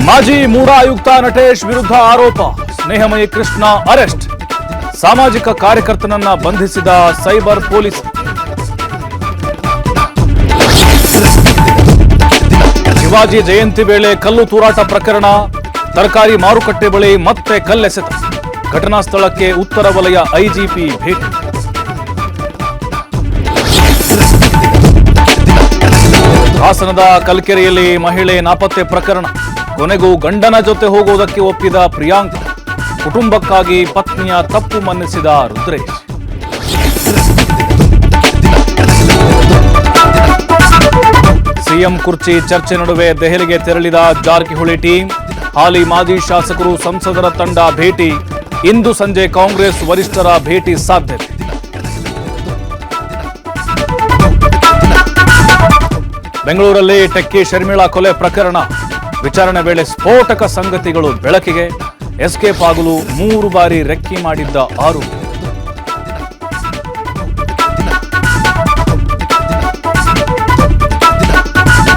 ಮಾಜಿ ಮೂಡ ಆಯುಕ್ತ ನಟೇಶ್ ವಿರುದ್ಧ ಆರೋಪ, ಸ್ನೇಹಮಯಿ ಕೃಷ್ಣ ಅರೆಸ್ಟ್. ಸಾಮಾಜಿಕ ಕಾರ್ಯಕರ್ತನನ್ನ ಬಂಧಿಸಿದ ಸೈಬರ್ ಪೊಲೀಸ್. ಶಿವಾಜಿ ಜಯಂತಿ ವೇಳೆ ಕಲ್ಲು ತೂರಾಟ ಪ್ರಕರಣ, ತರಕಾರಿ ಮಾರುಕಟ್ಟೆ ಬಳಿ ಮತ್ತೆ ಕಲ್ಲೆಸೆತ. ಘಟನಾ ಸ್ಥಳಕ್ಕೆ ಉತ್ತರ ವಲಯ ಐಜಿಪಿ ಭೇಟಿ. ಹಾಸನದ ಕಲ್ಕೆರೆಯಲ್ಲಿ ಮಹಿಳೆ ನಾಪತ್ತೆ ಪ್ರಕರಣ, ಕೊನೆಗೂ ಗಂಡನ ಜೊತೆ ಹೋಗುವುದಕ್ಕೆ ಒಪ್ಪಿದ ಪ್ರಿಯಾಂಕ. ಕುಟುಂಬಕ್ಕಾಗಿ ಪತ್ನಿಯ ತಪ್ಪು ಮನ್ನಿಸಿದ ರುದ್ರೇಶ್. ಸಿಎಂ ಕುರ್ಚಿ ಚರ್ಚೆ ನಡುವೆ ದೆಹಲಿಗೆ ತೆರಳಿದ ಜಾರಕಿಹೊಳಿ ಟೀಮ್. ಹಾಲಿ ಮಾಜಿ ಶಾಸಕರು, ಸಂಸದರ ತಂಡ ಭೇಟಿ. ಇಂದು ಸಂಜೆ ಕಾಂಗ್ರೆಸ್ ವರಿಷ್ಠರ ಭೇಟಿ ಸಾಧ್ಯತೆ. ಬೆಂಗಳೂರಲ್ಲಿ ಟೆಕ್ಕಿ ಶರ್ಮಿಳಾ ಕೊಲೆ ಪ್ರಕರಣ, ವಿಚಾರಣೆ ವೇಳೆ ಸ್ಫೋಟಕ ಸಂಗತಿಗಳು ಬೆಳಕಿಗೆ. ಎಸ್ಕೇಪ್ ಆಗಲು 3 ಬಾರಿ ರೆಕ್ಕಿ ಮಾಡಿದ್ದ ಆರೋಪಿ.